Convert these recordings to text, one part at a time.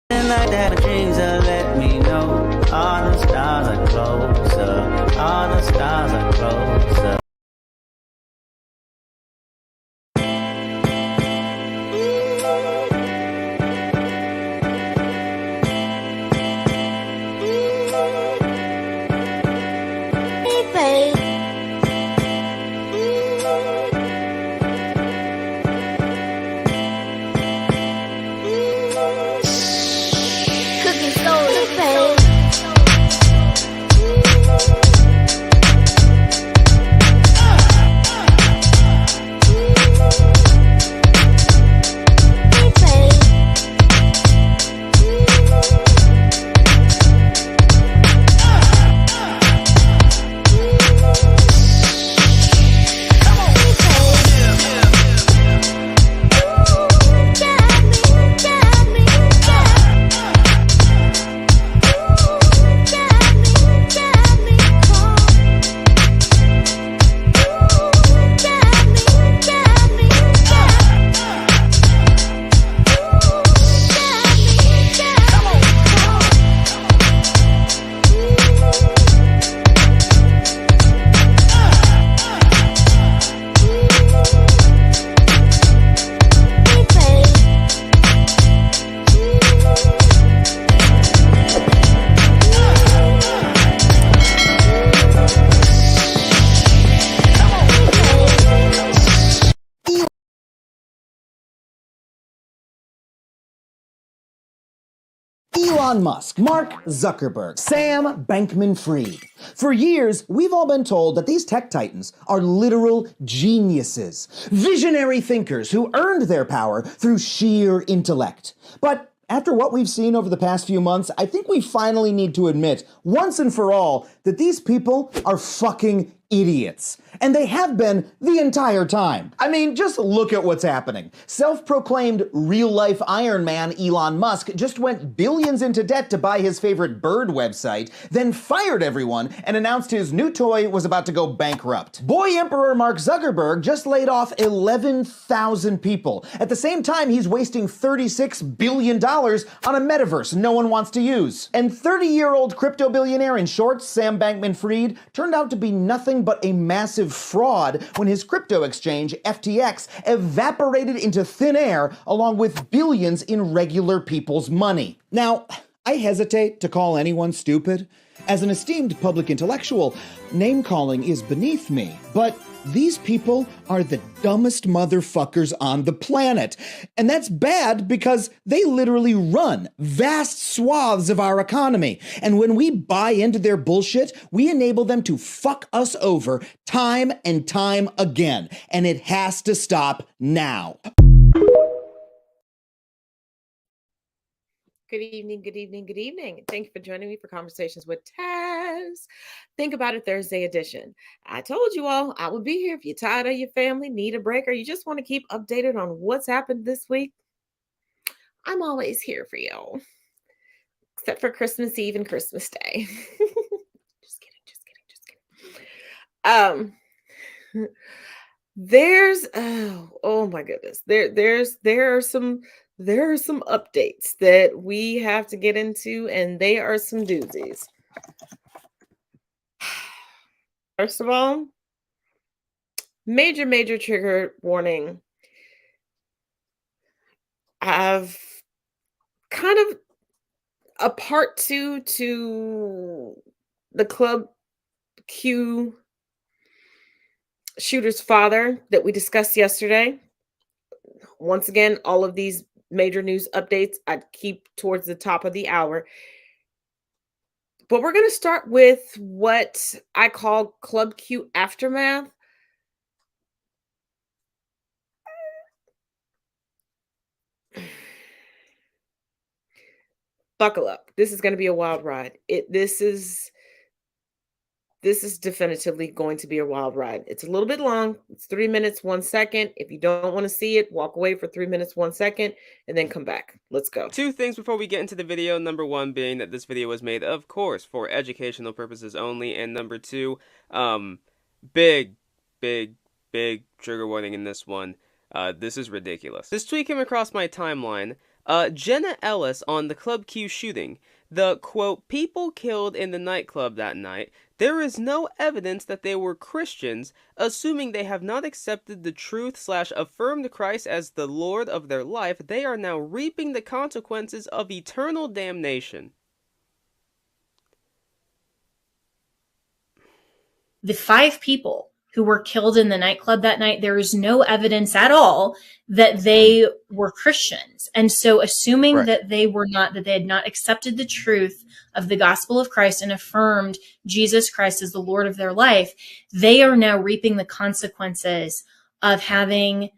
Like that, dreams are let me know. All the stars are closer. All the stars are closer. Elon Musk, Mark Zuckerberg, Sam Bankman-Fried. For years, we've all been told that these tech titans are literal geniuses, visionary thinkers who earned their power through sheer intellect. But after what we've seen over the past few months, I think we finally need to admit, once and for all, that these people are fucking idiots. And they have been the entire time. I mean, just look at what's happening. Self-proclaimed real-life Iron Man Elon Musk just went billions into debt to buy his favorite bird website, then fired everyone and announced his new toy was about to go bankrupt. Boy Emperor Mark Zuckerberg just laid off 11,000 people. At the same time, he's wasting $36 billion on a metaverse no one wants to use. And 30-year-old crypto billionaire in shorts, Sam Bankman-Fried, turned out to be nothing but a massive fraud when his crypto exchange, FTX, evaporated into thin air along with billions in regular people's money. Now, I hesitate to call anyone stupid. As an esteemed public intellectual, name-calling is beneath me, but these people are the dumbest motherfuckers on the planet. And that's bad because they literally run vast swaths of our economy. And when we buy into their bullshit, we enable them to fuck us over time and time again. And it has to stop now. Good evening, good evening, good evening. Thank you for joining me for Conversations with Taz. Think About It Thursday edition. I told you all I would be here if you're tired of your family, need a break, or you just want to keep updated on what's happened this week. I'm always here for y'all, except for Christmas Eve and Christmas Day. Just kidding. There's oh my goodness. There are some updates that we have to get into, and they are some doozies. First of all, major trigger warning. I've kind of a part two to the Club Q shooter's father that we discussed yesterday. Once again, all of these major news updates I'd keep towards the top of the hour. But we're going to start with what I call Club Q aftermath. Buckle up. This is going to be a wild ride. This is definitively going to be a wild ride. It's a little bit long. It's 3 minutes, 1 second. If you don't want to see it, walk away for 3 minutes, 1 second, and then come back. Let's go. Two things before we get into the video. Number one being that this video was made, of course, for educational purposes only. And number two, big trigger warning in this one. This is ridiculous. This tweet came across my timeline Jenna Ellis on the Club Q shooting. The, quote, people killed in the nightclub that night, there is no evidence that they were Christians, assuming they have not accepted the truth / affirmed Christ as the Lord of their life, they are now reaping the consequences of eternal damnation. The 5 people who were killed in the nightclub that night, there is no evidence at all that they were Christians. And so assuming that they were not, that they had not accepted the truth of the gospel of Christ and affirmed Jesus Christ as the Lord of their life, they are now reaping the consequences of having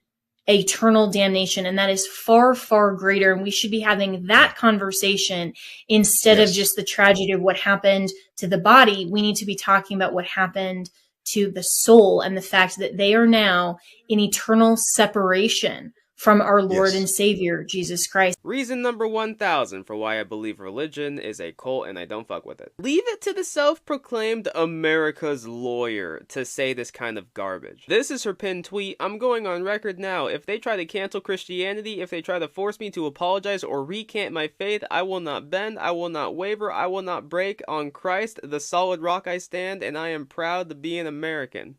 eternal damnation. And that is far, far greater. And we should be having that conversation instead of just the tragedy of what happened to the body. We need to be talking about what happened to the soul and the fact that they are now in eternal separation from our Lord and Savior, Jesus Christ. Reason number 1000 for why I believe religion is a cult and I don't fuck with it. Leave it to the self-proclaimed America's lawyer to say this kind of garbage. This is her pinned tweet. I'm going on record now. If they try to cancel Christianity, if they try to force me to apologize or recant my faith, I will not bend, I will not waver, I will not break. On Christ, the solid rock I stand, and I am proud to be an American.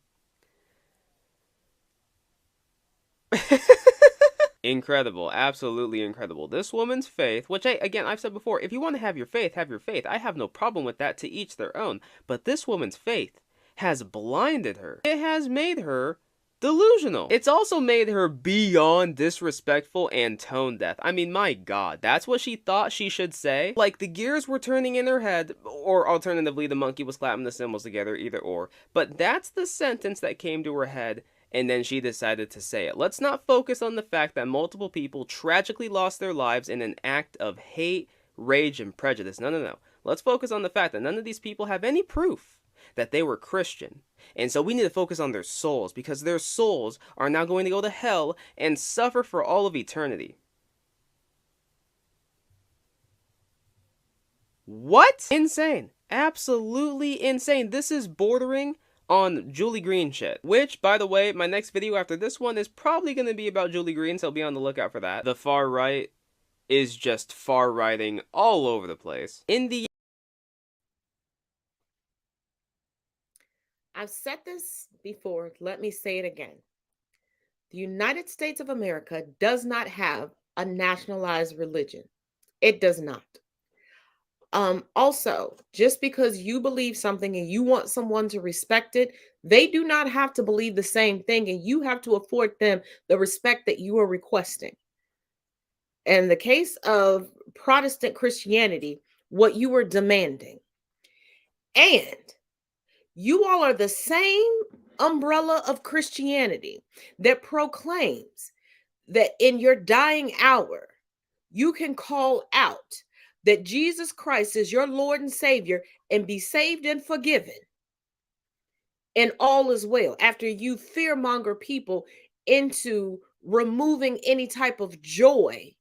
Incredible, absolutely incredible. This woman's faith, which I've said before, if you want to have your faith, have your faith. I have no problem with that, to each their own. But this woman's faith has blinded her. It has made her delusional. It's also made her beyond disrespectful and tone deaf. I mean, my God, that's what she thought she should say? Like, the gears were turning in her head, or alternatively, the monkey was clapping the cymbals together, either or. But that's the sentence that came to her head, and then she decided to say it. Let's not focus on the fact that multiple people tragically lost their lives in an act of hate, rage, and prejudice. No. Let's focus on the fact that none of these people have any proof that they were Christian. And so we need to focus on their souls, because their souls are now going to go to hell and suffer for all of eternity. What? Insane. Absolutely insane. This is bordering on Julie Green shit. Which, by the way, my next video after this one is probably going to be about Julie Green, so be on the lookout for that. The far right is just far righting all over the place. I've said this before. Let me say it again. The United States of America does not have a nationalized religion. It does not. Also, just because you believe something and you want someone to respect it, they do not have to believe the same thing, and you have to afford them the respect that you are requesting. In the case of Protestant Christianity, what you are demanding, and you all are the same umbrella of Christianity that proclaims that in your dying hour, you can call out that Jesus Christ is your Lord and Savior and be saved and forgiven. And all is well. After you fearmonger people into removing any type of joy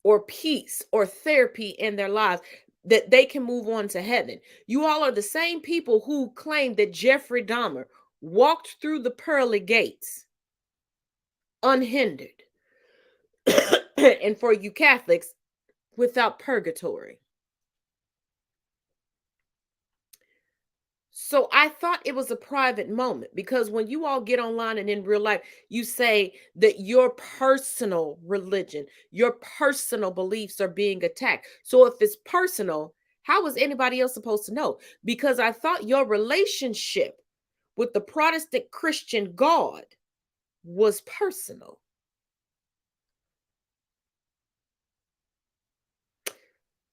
or peace or therapy in their lives, that they can move on to heaven. You all are the same people who claim that Jeffrey Dahmer walked through the pearly gates unhindered. And for you Catholics, without purgatory. So I thought it was a private moment, because when you all get online and in real life, you say that your personal religion, your personal beliefs are being attacked. So if it's personal, how is anybody else supposed to know? Because I thought your relationship with the Protestant Christian God was personal.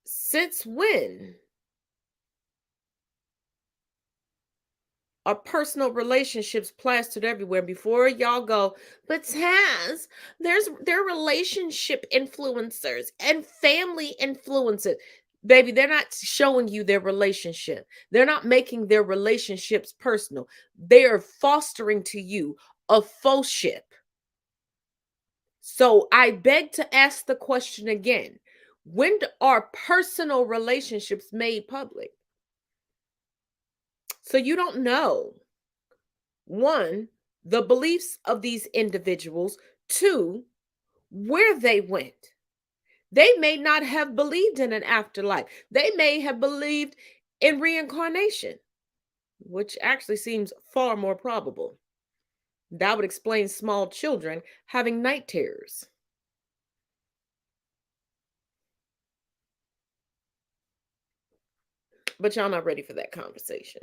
Since when are personal relationships plastered everywhere? Before y'all go, but Taz, they're relationship influencers and family influencers. Baby, they're not showing you their relationship. They're not making their relationships personal. They are fostering to you a fauxship. So I beg to ask the question again. When are personal relationships made public? So you don't know, one, the beliefs of these individuals. Two, where they went. They may not have believed in an afterlife. They may have believed in reincarnation, which actually seems far more probable. That would explain small children having night terrors. But y'all not ready for that conversation.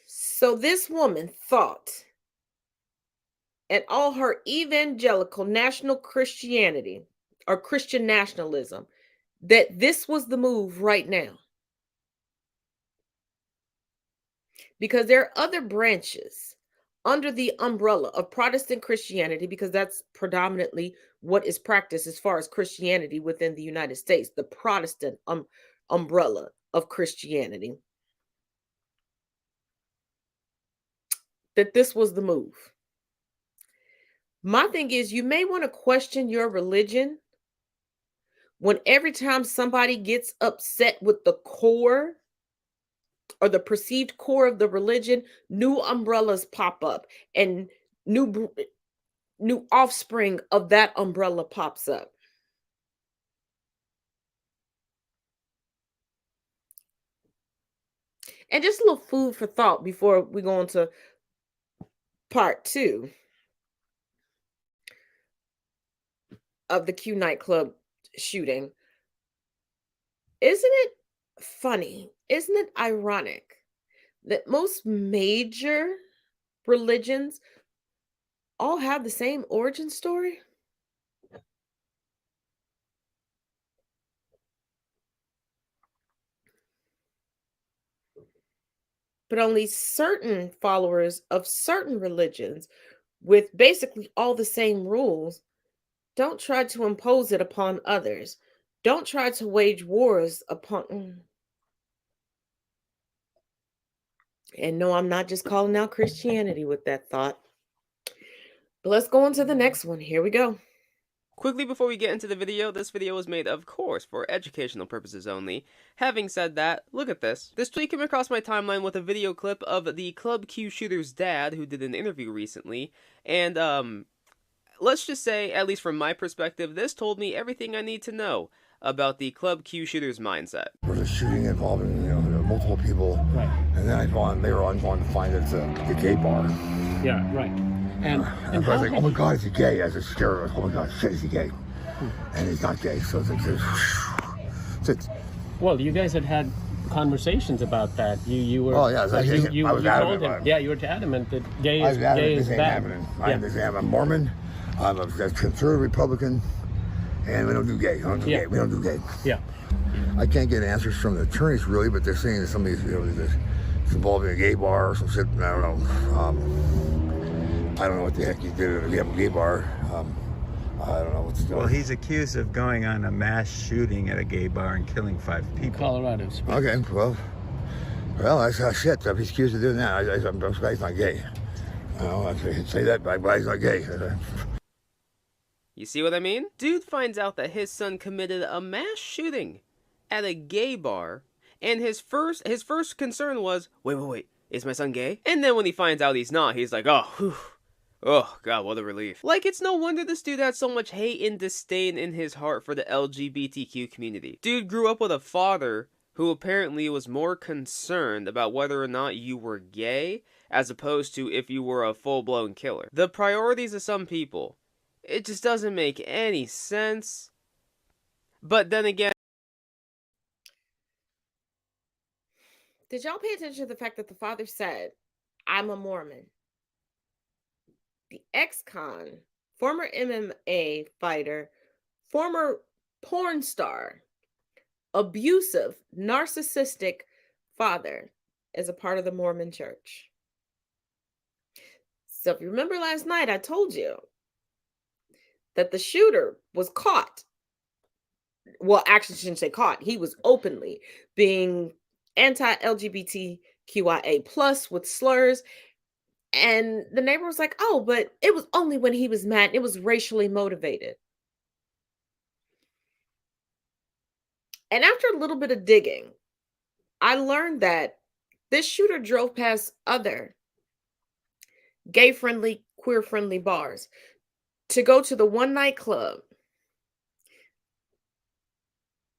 So this woman thought, and all her evangelical national Christianity or Christian nationalism, that this was the move right now. Because there are other branches under the umbrella of Protestant Christianity, because that's predominantly what is practiced as far as Christianity within the United States, the Protestant umbrella of Christianity, that this was the move. My thing is, you may want to question your religion when every time somebody gets upset with the core or the perceived core of the religion, new umbrellas pop up and new offspring of that umbrella pops up. And just a little food for thought before we go on to part 2 of the Q nightclub shooting. Isn't it funny? Isn't it ironic that most major religions all have the same origin story? But only certain followers of certain religions with basically all the same rules don't try to impose it upon others. Don't try to wage wars upon. And no, I'm not just calling out Christianity with that thought. But let's go on to the next one. Here we go. Quickly before we get into the video, this video was made, of course, for educational purposes only. Having said that, look at this. This tweet came across my timeline with a video clip of the Club Q shooter's dad, who did an interview recently, and, let's just say, at least from my perspective, this told me everything I need to know about the Club Q shooter's mindset. There was a shooting involving, multiple people, Right. and then later on to find it's a gay bar. Yeah, right. And I was like, oh my God, is he gay? I was scared. Oh my God, shit, is he gay? And he's not gay, so it's well, you guys had conversations about that. You were. Oh, yeah, like, I was adamant told him. about it. Yeah, you were adamant that gay I is was adamant this ain't bad. happening. I'm a Mormon. I'm a conservative Republican, and we don't do gay. Yeah. We don't do gay. Yeah. I can't get answers from the attorneys really, but they're saying that somebody's, it's involving a gay bar or some shit. I don't know. I don't know what the heck he did. If you have a gay bar, I don't know what's going on. Well, he's accused of going on a mass shooting at a gay bar and killing 5 people. Colorado. Okay, well, that's shit. If he's accused of doing that, I'm surprised he's not gay. I'd say that, but he's not gay. You see what I mean? Dude finds out that his son committed a mass shooting at a gay bar, and his first concern was, wait, is my son gay? And then when he finds out he's not, he's like, oh, whew. Oh, God, what a relief. Like, it's no wonder this dude had so much hate and disdain in his heart for the LGBTQ community. Dude grew up with a father who apparently was more concerned about whether or not you were gay as opposed to if you were a full-blown killer. The priorities of some people, it just doesn't make any sense. But then again... Did y'all pay attention to the fact that the father said, I'm a Mormon? The ex-con, former MMA fighter, former porn star, abusive, narcissistic father is a part of the Mormon church. So if you remember last night, I told you that the shooter was caught. Well, actually, I shouldn't say caught. He was openly being anti-LGBTQIA plus with slurs. And the neighbor was like, oh, but it was only when he was mad. It was racially motivated. And after a little bit of digging, I learned that this shooter drove past other gay-friendly, queer-friendly bars to go to the one nightclub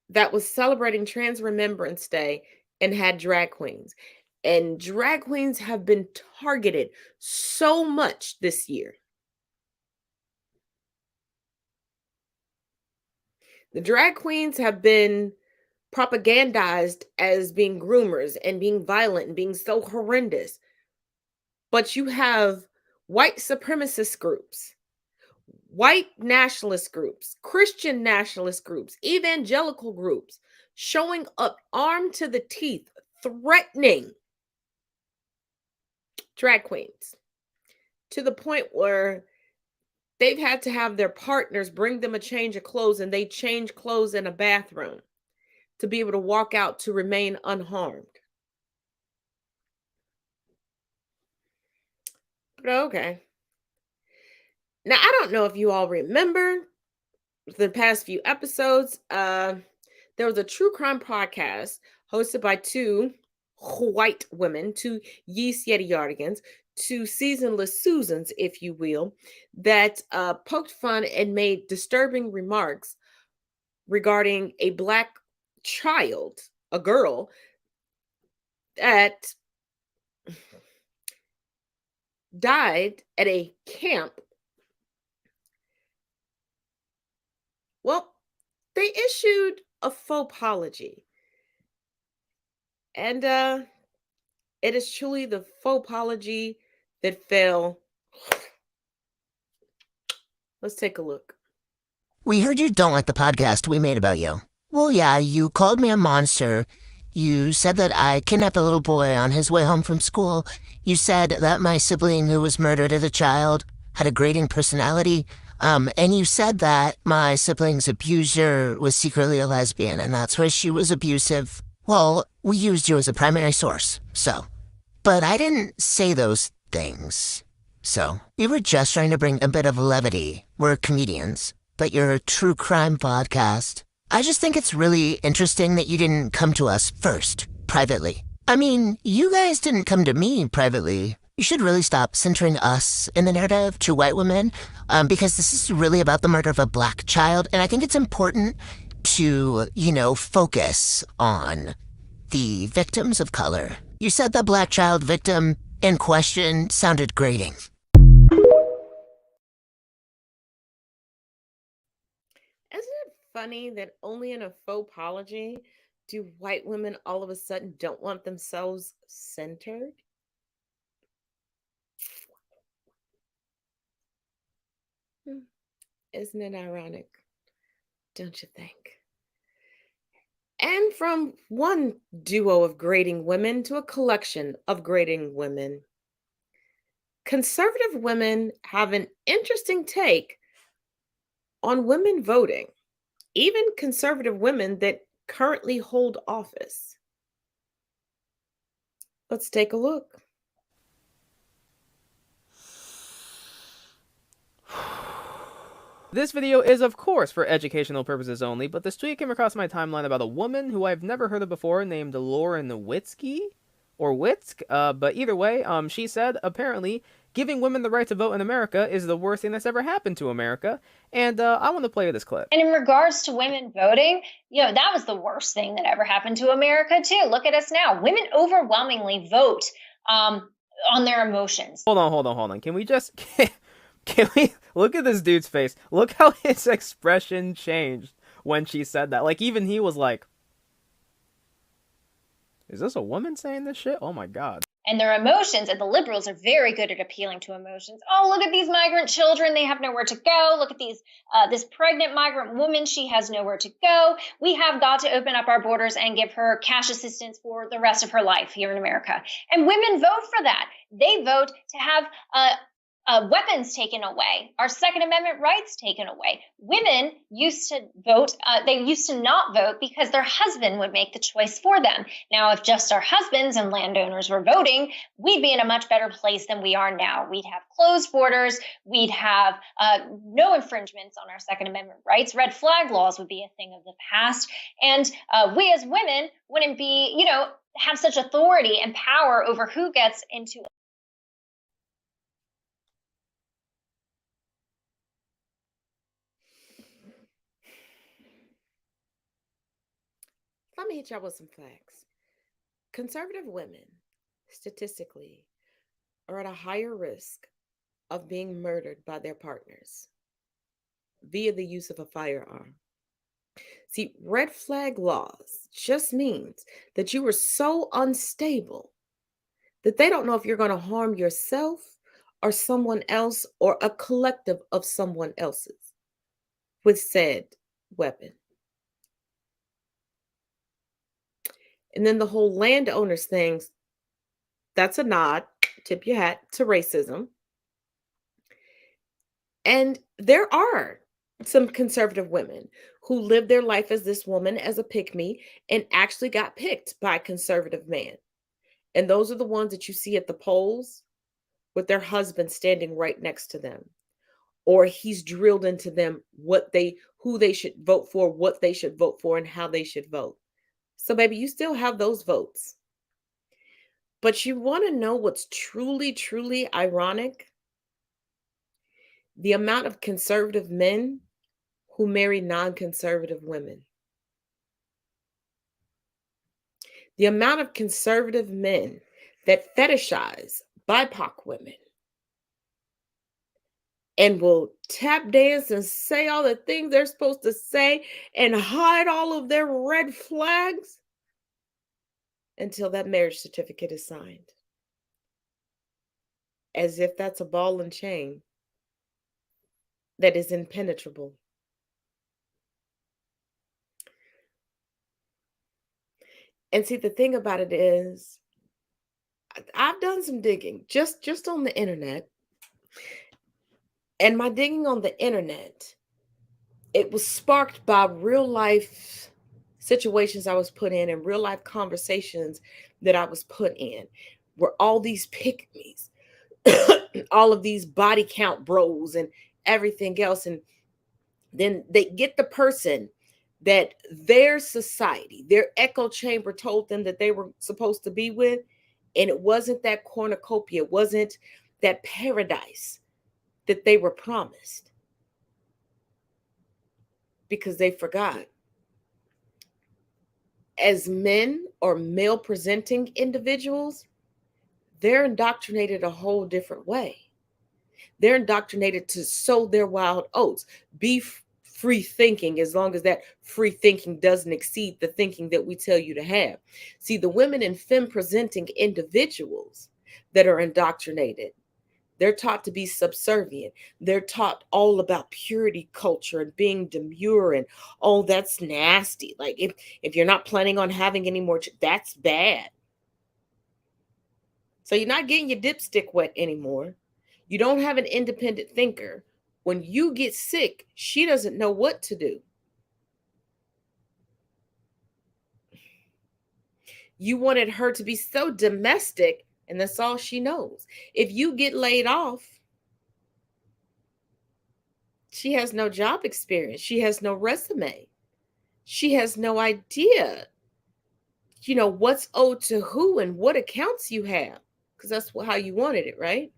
that was celebrating Trans Remembrance Day and had drag queens. And drag queens have been targeted so much this year. The drag queens have been propagandized as being groomers and being violent and being so horrendous. But you have white supremacist groups, white nationalist groups, Christian nationalist groups, evangelical groups showing up armed to the teeth, threatening drag queens to the point where they've had to have their partners bring them a change of clothes, and they change clothes in a bathroom to be able to walk out to remain unharmed. But okay. Now, I don't know if you all remember the past few episodes. There was a true crime podcast hosted by two white women, two yeast Yeti-yardigans, two seasonless Susans, if you will, that poked fun and made disturbing remarks regarding a Black child, a girl, that died at a camp. Well, they issued a faux apology. And it is truly the faux apology that fell. Let's take a look. We heard you don't like the podcast we made about you. Well, yeah, you called me a monster. You said that I kidnapped a little boy on his way home from school. You said that my sibling who was murdered as a child had a grating personality. And you said that my sibling's abuser was secretly a lesbian, and that's why she was abusive. Well, we used you as a primary source, so. But I didn't say those things. So, we were just trying to bring a bit of levity. We're comedians, but you're a true crime podcast. I just think it's really interesting that you didn't come to us first, privately. I mean, you guys didn't come to me privately. You should really stop centering us in the narrative, true white women, because this is really about the murder of a Black child, and I think it's important to, focus on the victims of color. You said the Black child victim in question sounded grating. Isn't it funny that only in a faux apology do white women all of a sudden don't want themselves centered? Isn't it ironic? Don't you think? And from one duo of grating women to a collection of grating women, conservative women have an interesting take on women voting, even conservative women that currently hold office. Let's take a look. This video is, of course, for educational purposes only, but this tweet came across my timeline about a woman who I've never heard of before named Lauren Witzke, or Witzk, but either way, she said, apparently, giving women the right to vote in America is the worst thing that's ever happened to America, and I want to play this clip. And in regards to women voting, that was the worst thing that ever happened to America, too. Look at us now. Women overwhelmingly vote on their emotions. Hold on. Can we just... Can we look at this dude's face? Look how his expression changed when she said that. Like, even he was like, is this a woman saying this shit? Oh my God. And their emotions, and the liberals are very good at appealing to emotions. Oh, look at these migrant children. They have nowhere to go. Look at this pregnant migrant woman. She has nowhere to go. We have got to open up our borders and give her cash assistance for the rest of her life here in America. And women vote for that. They vote to have weapons taken away, our Second Amendment rights taken away. Women used to vote, they used to not vote because their husband would make the choice for them. Now, if just our husbands and landowners were voting, we'd be in a much better place than we are now. We'd have closed borders, we'd have no infringements on our Second Amendment rights. Red flag laws would be a thing of the past. And we as women wouldn't be, have such authority and power over who gets into let me hit y'all with some facts. Conservative women, statistically, are at a higher risk of being murdered by their partners via the use of a firearm. See, red flag laws just means that you are so unstable that they don't know if you're going to harm yourself or someone else or a collective of someone else's with said weapon. And then the whole landowners things, that's a nod, tip your hat, to racism. And there are some conservative women who live their life as this woman, as a pick-me, and actually got picked by a conservative man. And those are the ones that you see at the polls with their husband standing right next to them. Or he's drilled into them who they should vote for, what they should vote for, and how they should vote. So, baby, you still have those votes. But you want to know what's truly, truly ironic? The amount of conservative men who marry non-conservative women. The amount of conservative men that fetishize BIPOC women and will tap dance and say all the things they're supposed to say and hide all of their red flags until that marriage certificate is signed. As if that's a ball and chain that is impenetrable. And see, the thing about it is, I've done some digging just on the internet. And my digging on the internet, it was sparked by real life situations I was put in and real life conversations that I was put in, where all these pick-me's, all of these body count bros and everything else. And then they get the person that their society, their echo chamber told them that they were supposed to be with. And it wasn't that cornucopia, it wasn't that paradise that they were promised. Because they forgot. As men or male presenting individuals, they're indoctrinated a whole different way. They're indoctrinated to sow their wild oats, be free thinking, as long as that free thinking doesn't exceed the thinking that we tell you to have. See, the women and femme presenting individuals that are indoctrinated, they're taught to be subservient. They're taught all about purity culture and being demure and, oh, that's nasty. Like if you're not planning on having any more, that's bad. So you're not getting your dipstick wet anymore. You don't have an independent thinker. When you get sick, she doesn't know what to do. You wanted her to be so domestic, and that's all she knows. If you get laid off, she has no job experience. She has no resume. She has no idea, what's owed to who and what accounts you have, because that's how you wanted it, right?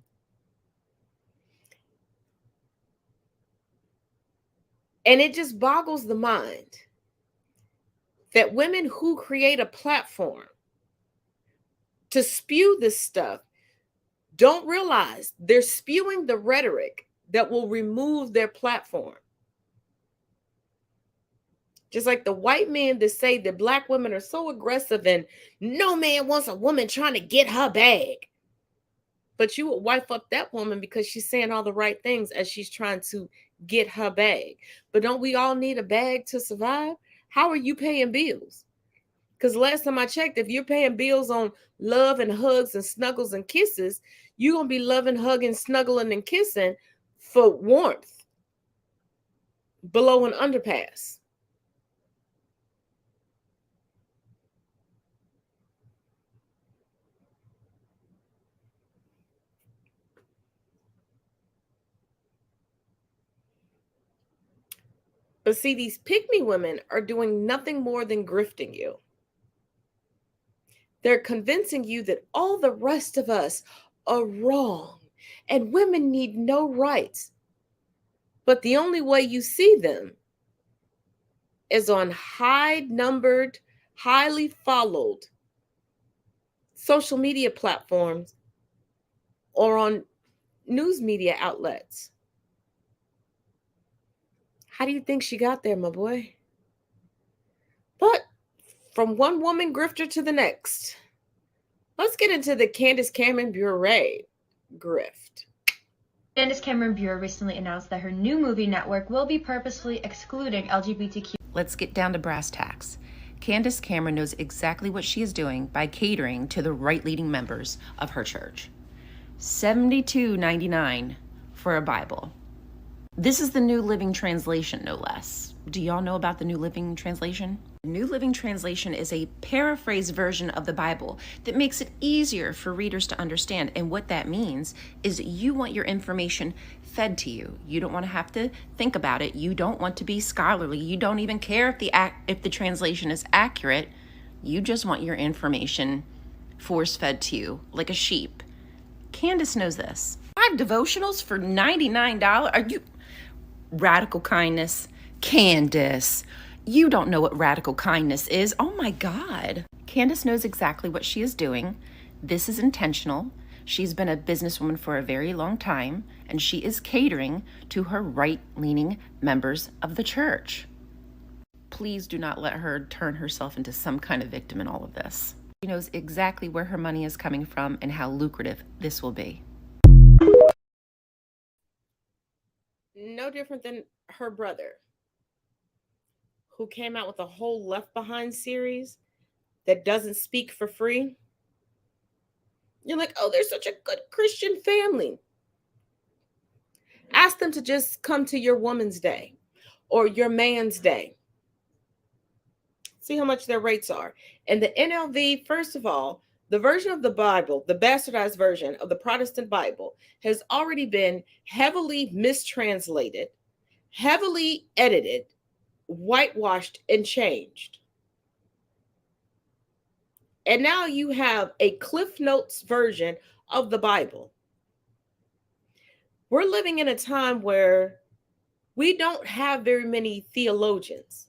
And it just boggles the mind that women who create a platform to spew this stuff don't realize they're spewing the rhetoric that will remove their platform. Just like the white men that say that Black women are so aggressive and no man wants a woman trying to get her bag. But you would wife up that woman because she's saying all the right things as she's trying to get her bag. But don't we all need a bag to survive? How are you paying bills? Because last time I checked, if you're paying bills on love and hugs and snuggles and kisses, you're going to be loving, hugging, snuggling, and kissing for warmth below an underpass. But see, these pick-me women are doing nothing more than grifting you. They're convincing you that all the rest of us are wrong and women need no rights. But the only way you see them is on high-numbered, highly followed social media platforms or on news media outlets. How do you think she got there, my boy? But from one woman grifter to the next, let's get into the Candace Cameron Bure grift. Candace Cameron Bure recently announced that her new movie network will be purposefully excluding LGBTQ. Let's get down to brass tacks. Candace Cameron knows exactly what she is doing by catering to the right-leaning members of her church. $72.99 for a Bible. This is the New Living Translation, no less. Do y'all know about the New Living Translation? The New Living Translation is a paraphrased version of the Bible that makes it easier for readers to understand. And what that means is that you want your information fed to you. You don't want to have to think about it. You don't want to be scholarly. You don't even care if the translation is accurate. You just want your information force-fed to you like a sheep. Candace knows this. 5 devotionals for $99? Are you... Radical kindness? Candace, you don't know what radical kindness is. Oh my God. Candace knows exactly what she is doing. This is intentional. She's been a businesswoman for a very long time, and she is catering to her right-leaning members of the church. Please do not let her turn herself into some kind of victim in all of this. She knows exactly where her money is coming from and how lucrative this will be. No different than her brother, who came out with a whole Left Behind series that doesn't speak for free. You're like, oh, they're such a good Christian family. Ask them to just come to your Woman's Day or your Man's Day. See how much their rates are. And the NLV, first of all, the version of the Bible, the bastardized version of the Protestant Bible, has already been heavily mistranslated, heavily edited, whitewashed, and changed. And now you have a Cliff Notes version of the Bible. We're living in a time where we don't have very many theologians.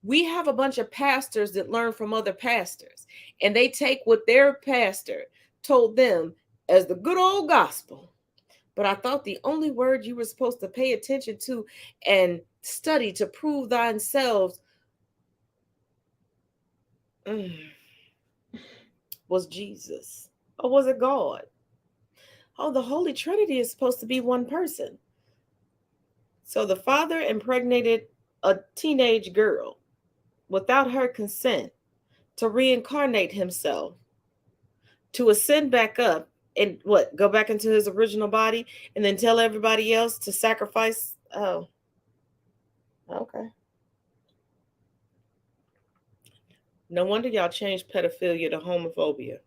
We have a bunch of pastors that learn from other pastors, and they take what their pastor told them as the good old gospel. But I thought the only word you were supposed to pay attention to and study to prove thyself was Jesus. Or was it God? Oh, the Holy Trinity is supposed to be one person. So the father impregnated a teenage girl without her consent to reincarnate himself, to ascend back up and go back into his original body and then tell everybody else to sacrifice. Oh, okay. No wonder y'all changed pedophilia to homophobia.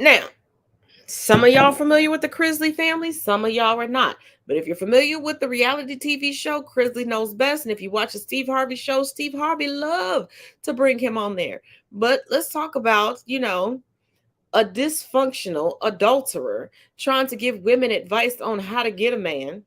Now, some of y'all familiar with the Crisley family, some of y'all are not. But if you're familiar with the reality TV show, Crisley Knows Best. And if you watch a Steve Harvey show, Steve Harvey loved to bring him on there. But let's talk about, a dysfunctional adulterer trying to give women advice on how to get a man.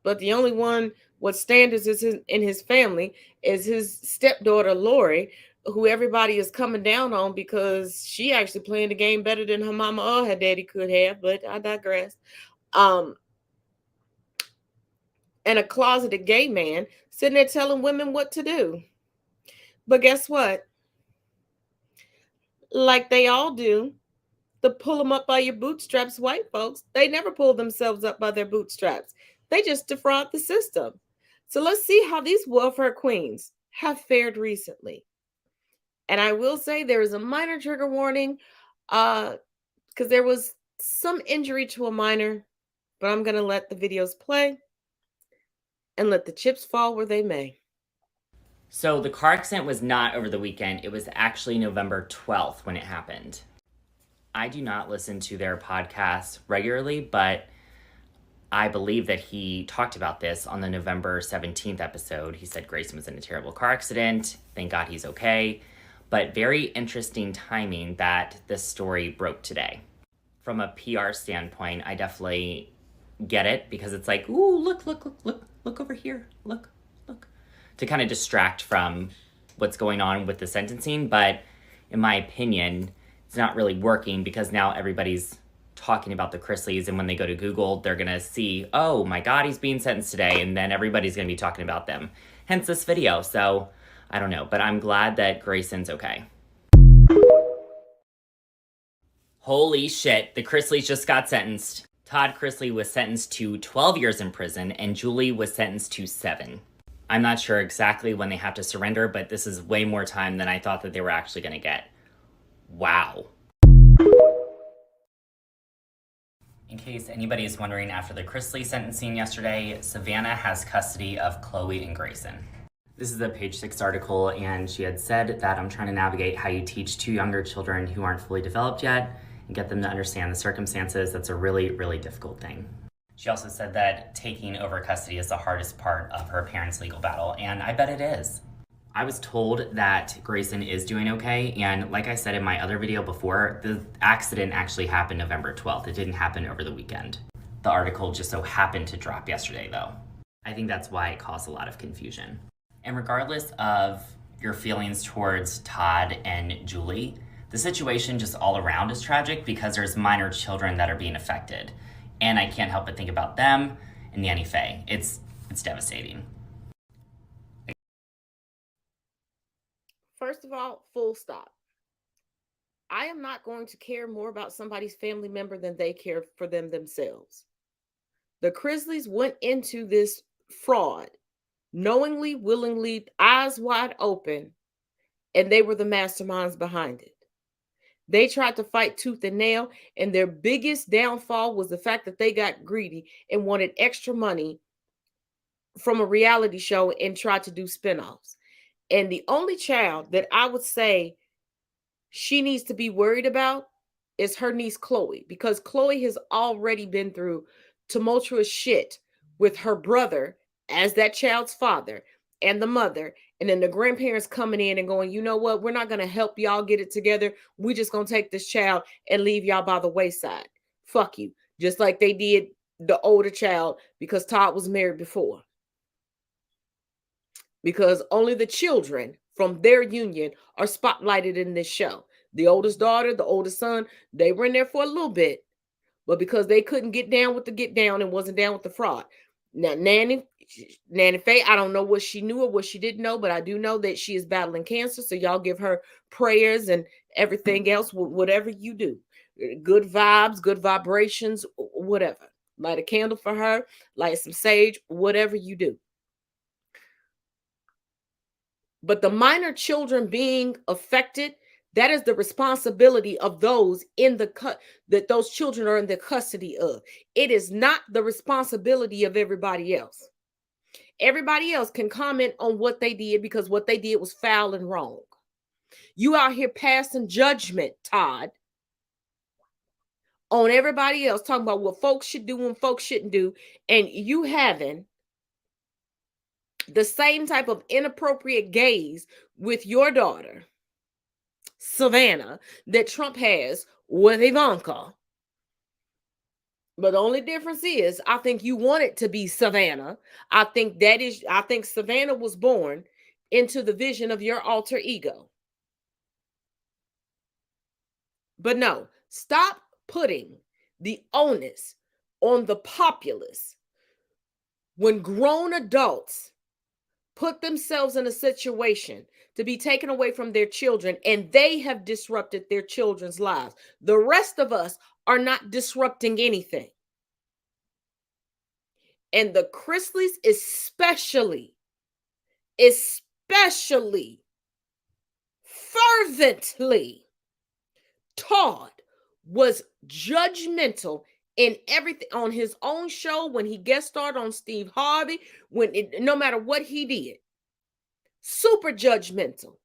But the only one with standards in his family is his stepdaughter, Lori, who everybody is coming down on because she actually playing the game better than her mama or her daddy could have, but I digress. And a closeted gay man sitting there telling women what to do. But guess what? Like they all do, the pull them up by your bootstraps white folks, they never pull themselves up by their bootstraps. They just defraud the system. So let's see how these welfare queens have fared recently. And I will say there is a minor trigger warning because there was some injury to a minor, but I'm going to let the videos play and let the chips fall where they may. So the car accident was not over the weekend. It was actually November 12th when it happened. I do not listen to their podcasts regularly, but I believe that he talked about this on the November 17th episode. He said Grayson was in a terrible car accident. Thank God he's okay. but very interesting timing that this story broke today. From a PR standpoint, I definitely get it because it's like, ooh, look over here, look, to kind of distract from what's going on with the sentencing. But in my opinion, it's not really working because now everybody's talking about the Chrisleys, and when they go to Google, they're gonna see, oh my God, he's being sentenced today, and then everybody's gonna be talking about them. Hence this video. So I don't know, but I'm glad that Grayson's okay. Holy shit, the Chrisleys just got sentenced. Todd Chrisley was sentenced to 12 years in prison, and Julie was sentenced to 7. I'm not sure exactly when they have to surrender, but this is way more time than I thought that they were actually gonna get. Wow. In case anybody is wondering, after the Chrisley sentencing yesterday, Savannah has custody of Chloe and Grayson. This is a Page 6 article, and she had said that I'm trying to navigate how you teach 2 younger children who aren't fully developed yet and get them to understand the circumstances. That's a really, really difficult thing. She also said that taking over custody is the hardest part of her parents' legal battle, and I bet it is. I was told that Grayson is doing okay, and like I said in my other video before, the accident actually happened November 12th. It didn't happen over the weekend. The article just so happened to drop yesterday, though. I think that's why it caused a lot of confusion. And regardless of your feelings towards Todd and Julie, the situation just all around is tragic because there's minor children that are being affected. And I can't help but think about them and Nanny Faye. It's devastating. First of all, full stop. I am not going to care more about somebody's family member than they care for them themselves. The Chrisleys went into this fraud knowingly, willingly, eyes wide open, and they were the masterminds behind it. They tried to fight tooth and nail, and their biggest downfall was the fact that they got greedy and wanted extra money from a reality show and tried to do spinoffs. And the only child that I would say she needs to be worried about is her niece Chloe, because Chloe has already been through tumultuous shit with her brother as that child's father and the mother, and then the grandparents coming in and going, you know what, we're not going to help y'all get it together. We're just going to take this child and leave y'all by the wayside. Fuck you. Just like they did the older child, because Todd was married before. Because only the children from their union are spotlighted in this show. The oldest daughter, the oldest son, they were in there for a little bit, but because they couldn't get down with the get down and wasn't down with the fraud. Now, Nanny Faye, I don't know what she knew or what she didn't know, but I do know that she is battling cancer. So y'all give her prayers and everything else, whatever you do. Good vibes, good vibrations, whatever. Light a candle for her, light some sage, whatever you do. But the minor children being affected, that is the responsibility of those in the that those children are in the custody of. It is not the responsibility of everybody else. Everybody else can comment on what they did because what they did was foul and wrong. You out here passing judgment, Todd, on everybody else, talking about what folks should do and folks shouldn't do, and you having the same type of inappropriate gaze with your daughter, Savannah, that Trump has with Ivanka. But the only difference is, I think you want it to be Savannah. I think Savannah was born into the vision of your alter ego. But no, stop putting the onus on the populace when grown adults put themselves in a situation to be taken away from their children, and they have disrupted their children's lives. The rest of us are not disrupting anything. And the Chrisleys especially fervently, Todd was judgmental in everything on his own show, when he guest starred on Steve Harvey, no matter what he did, super judgmental.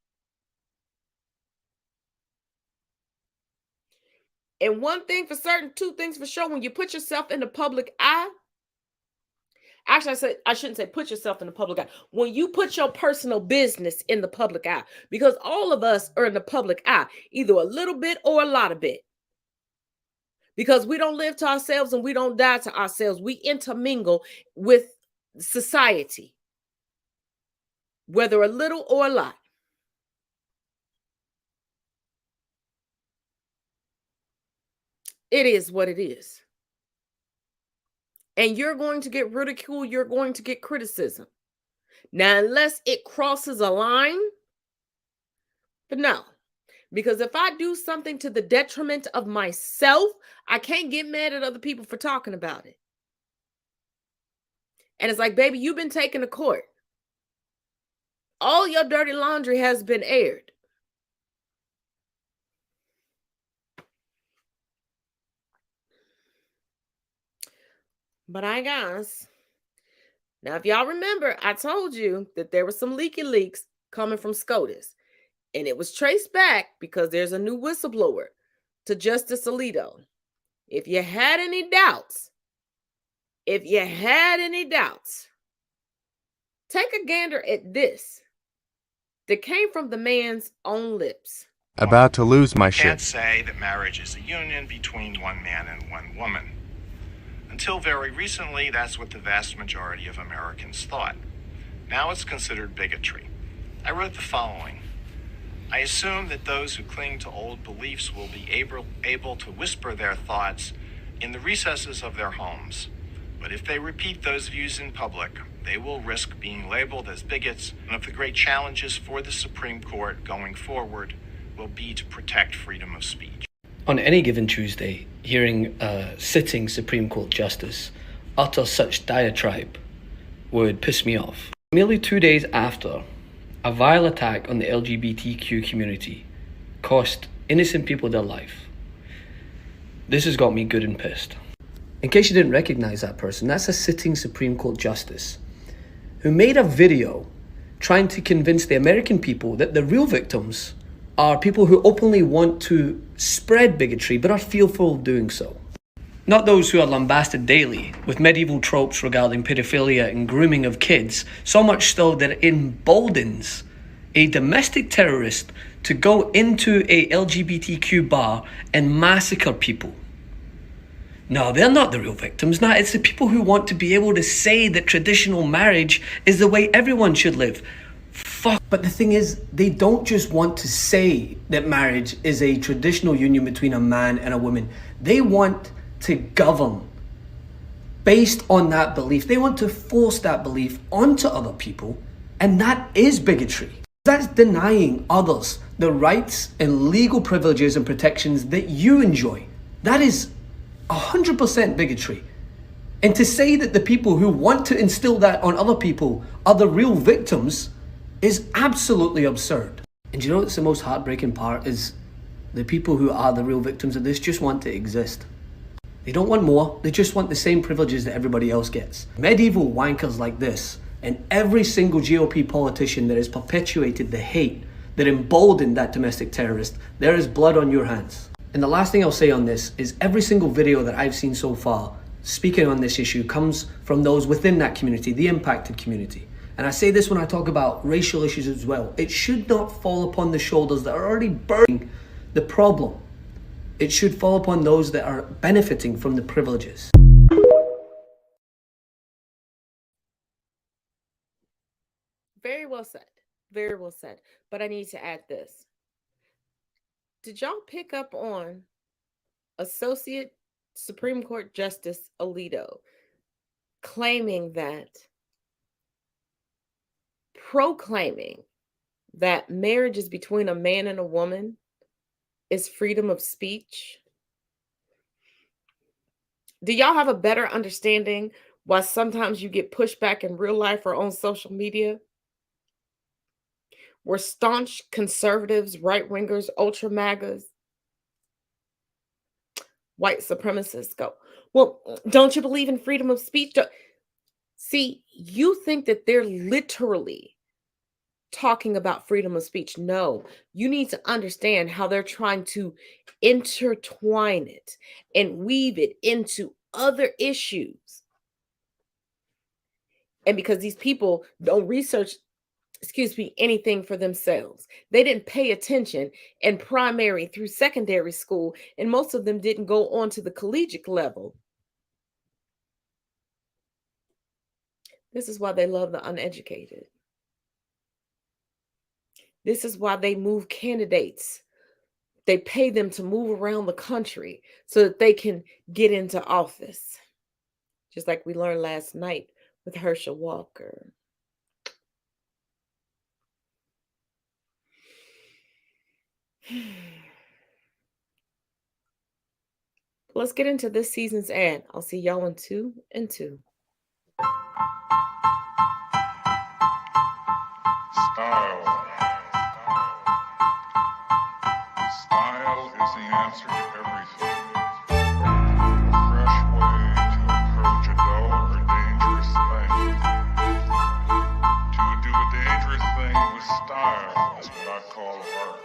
And one thing for certain, two things for sure, when you put yourself in the public eye, Actually, I shouldn't say put yourself in the public eye. When you put your personal business in the public eye, because all of us are in the public eye, either a little bit or a lot of bit. Because we don't live to ourselves and we don't die to ourselves. We intermingle with society, whether a little or a lot. It is what it is. And you're going to get ridiculed. You're going to get criticism. Now, unless it crosses a line, but no. Because if I do something to the detriment of myself, I can't get mad at other people for talking about it. And it's like, baby, you've been taken to court. All your dirty laundry has been aired. But I guess, now if y'all remember, I told you that there were some leaky leaks coming from SCOTUS. And it was traced back because there's a new whistleblower to Justice Alito. If you had any doubts, take a gander at this that came from the man's own lips. About to lose my shit. Can't say that marriage is a union between one man and one woman. Until very recently, that's what the vast majority of Americans thought. Now it's considered bigotry. I wrote the following. I assume that those who cling to old beliefs will be able to whisper their thoughts in the recesses of their homes. But if they repeat those views in public, they will risk being labeled as bigots. One of the great challenges for the Supreme Court going forward will be to protect freedom of speech. On any given Tuesday, hearing a sitting Supreme Court Justice utter such diatribe would piss me off. Merely 2 days after a vile attack on the LGBTQ community cost innocent people their life, this has got me good and pissed. In case you didn't recognize that person, that's a sitting Supreme Court Justice who made a video trying to convince the American people that the real victims are people who openly want to spread bigotry but are fearful of doing so. Not those who are lambasted daily with medieval tropes regarding pedophilia and grooming of kids, so much so that it emboldens a domestic terrorist to go into a LGBTQ bar and massacre people. No, they're not the real victims. No, it's the people who want to be able to say that traditional marriage is the way everyone should live. Fuck. But the thing is, they don't just want to say that marriage is a traditional union between a man and a woman. They want to govern based on that belief. They want to force that belief onto other people, and that is bigotry. That's denying others the rights and legal privileges and protections that you enjoy. That is 100% bigotry. And to say that the people who want to instill that on other people are the real victims is absolutely absurd. And you know what's the most heartbreaking part is the people who are the real victims of this just want to exist. They don't want more, they just want the same privileges that everybody else gets. Medieval wankers like this and every single GOP politician that has perpetuated the hate that emboldened that domestic terrorist, there is blood on your hands. And the last thing I'll say on this is every single video that I've seen so far speaking on this issue comes from those within that community, the impacted community. And I say this when I talk about racial issues as well. It should not fall upon the shoulders that are already bearing the problem. It should fall upon those that are benefiting from the privileges. Very well said. Very well said. But I need to add this. Did y'all pick up on Associate Supreme Court Justice Alito claiming that, proclaiming that marriage is between a man and a woman is freedom of speech? Do y'all have a better understanding why sometimes you get pushback in real life or on social media? Where staunch conservatives, right-wingers, ultra-MAGAs, white supremacists go, well, don't you believe in freedom of speech? See, you think that they're literally talking about freedom of speech. No, you need to understand how they're trying to intertwine it and weave it into other issues And because these people don't research, anything for themselves. They didn't pay attention in primary through secondary school, and most of them didn't go on to the collegiate level. This is why they love the uneducated. This is why they move candidates. They pay them to move around the country so that they can get into office. Just like we learned last night with Herschel Walker. Let's get into this season's ad. I'll see y'all in 2 and 2. Style. Style is the answer to everything. A fresh way to approach a dull or dangerous thing. To do a dangerous thing with style is what I call art.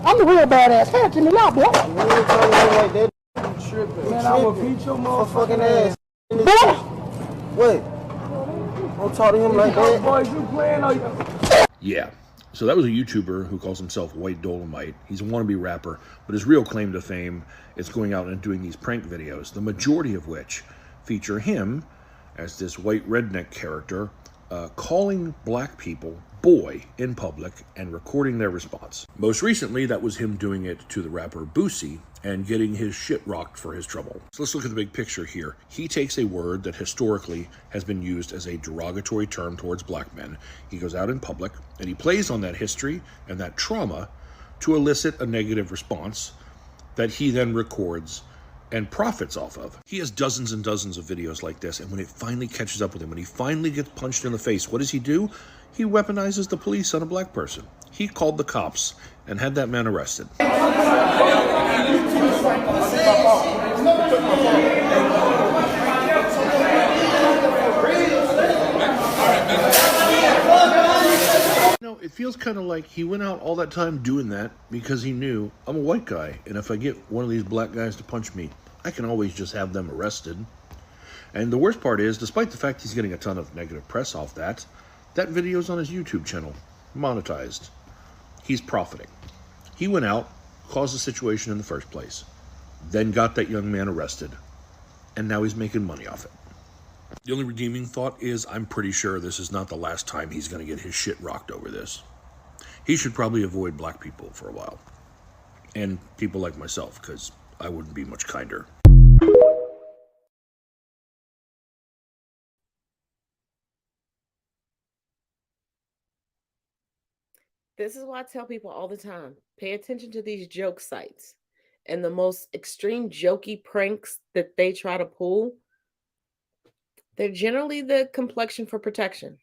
I'm the real badass. Hand it to me, y'all, boy. Man, I will beat your motherfucking ass. Boy! Wait. Don't talk to him like that. Boys, you playing or you... Yeah. So that was a YouTuber who calls himself White Dolomite. He's a wannabe rapper, but his real claim to fame is going out and doing these prank videos, the majority of which feature him as this white redneck character calling black people boy in public and recording their response. Most recently, that was him doing it to the rapper Boosie and getting his shit rocked for his trouble. So let's look at the big picture here. He takes a word that historically has been used as a derogatory term towards black men. He goes out in public and he plays on that history and that trauma to elicit a negative response that he then records and profits off of. He has dozens and dozens of videos like this, and when it finally catches up with him, when he finally gets punched in the face, what does he do? He weaponizes the police on a black person. He called the cops and had that man arrested. You know, it feels kind of like he went out all that time doing that because he knew, I'm a white guy, and if I get one of these black guys to punch me, I can always just have them arrested. And the worst part is, despite the fact he's getting a ton of negative press off that video's on his YouTube channel, monetized. He's profiting. He went out, caused the situation in the first place, then got that young man arrested, and now he's making money off it. The only redeeming thought is I'm pretty sure this is not the last time he's going to get his shit rocked over this. He should probably avoid black people for a while. And people like myself, because I wouldn't be much kinder. This is why I tell people all the time, pay attention to these joke sites and the most extreme jokey pranks that they try to pull. They're generally the complexion for protection.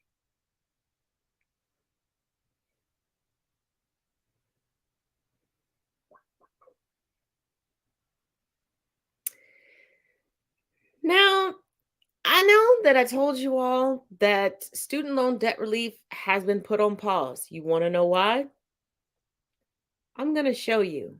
Now, I know that I told you all that student loan debt relief has been put on pause. You want to know why? I'm going to show you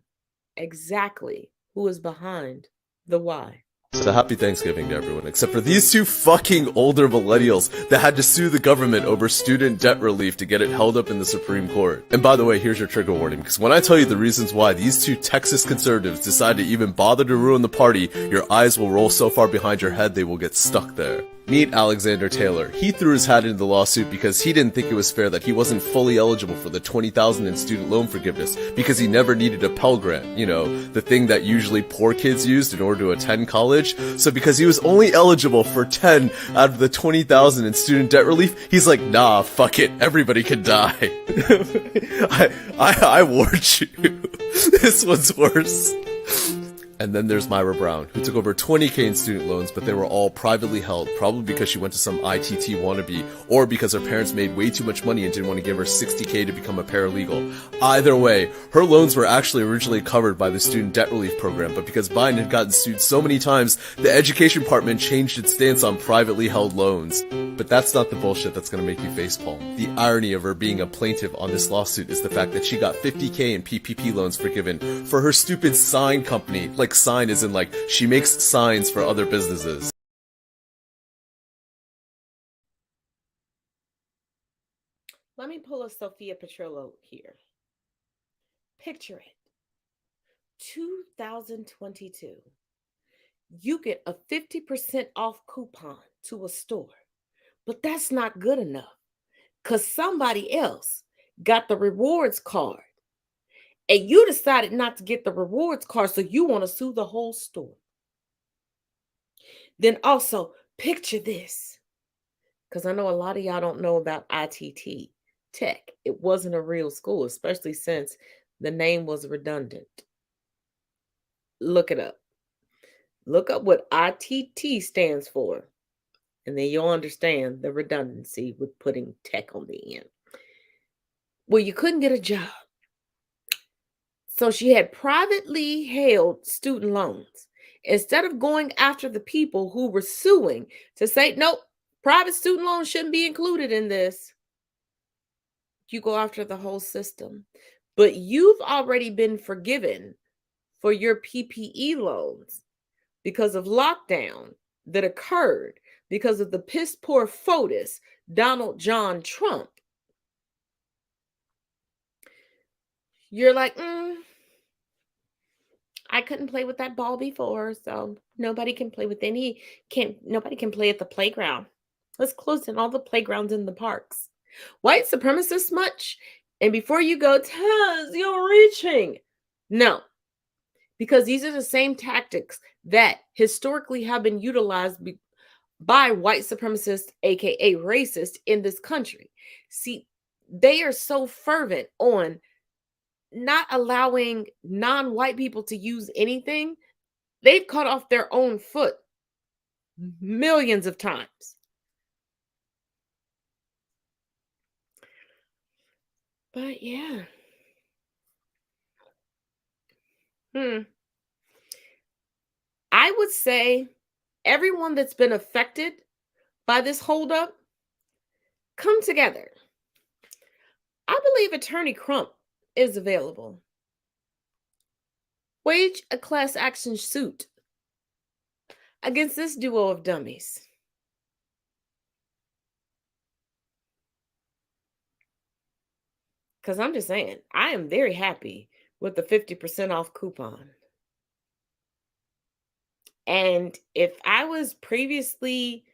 exactly who is behind the why. So happy Thanksgiving to everyone, except for these two fucking older millennials that had to sue the government over student debt relief to get it held up in the Supreme Court. And by the way, here's your trigger warning, because when I tell you the reasons why these two Texas conservatives decided to even bother to ruin the party, your eyes will roll so far behind your head they will get stuck there. Meet Alexander Taylor. He threw his hat into the lawsuit because he didn't think it was fair that he wasn't fully eligible for the $20,000 in student loan forgiveness because he never needed a Pell Grant, you know, the thing that usually poor kids used in order to attend college. So because he was only eligible for 10 out of the $20,000 in student debt relief, he's like, nah, fuck it, everybody can die. I warned you. This one's worse. And then there's Myra Brown, who took over $20K in student loans, but they were all privately held, probably because she went to some ITT wannabe, or because her parents made way too much money and didn't want to give her $60K to become a paralegal. Either way, her loans were actually originally covered by the student debt relief program, but because Biden had gotten sued so many times, the education department changed its stance on privately held loans. But that's not the bullshit that's gonna make you facepalm. The irony of her being a plaintiff on this lawsuit is the fact that she got $50K in PPP loans forgiven for her stupid sign company. Like sign as in like, she makes signs for other businesses. Let me pull a Sophia Petrillo here. Picture it. 2022. You get a 50% off coupon to a store. But that's not good enough because somebody else got the rewards card and you decided not to get the rewards card, so you want to sue the whole store. Then also picture this, because I know a lot of y'all don't know about ITT Tech. It wasn't a real school, especially since the name was redundant. Look it up. Look up what ITT stands for. And then you'll understand the redundancy with putting tech on the end. Well, you couldn't get a job. So she had privately held student loans. Instead of going after the people who were suing to say, nope, private student loans shouldn't be included in this, you go after the whole system. But you've already been forgiven for your PPE loans because of lockdown that occurred because of the piss poor FOTUS, Donald John Trump. You're like, I couldn't play with that ball before, so nobody can play with nobody can play at the playground. Let's close in all the playgrounds in the parks. White supremacists much? And before you go, Taz, you're reaching. No, because these are the same tactics that historically have been utilized by white supremacists, aka racists, in this country. See, they are so fervent on not allowing non-white people to use anything. They've cut off their own foot millions of times. But yeah. I would say everyone that's been affected by this holdup, come together. I believe Attorney Crump is available. Wage a class action suit against this duo of dummies. Because I'm just saying, I am very happy with the 50% off coupon. And if I was previously,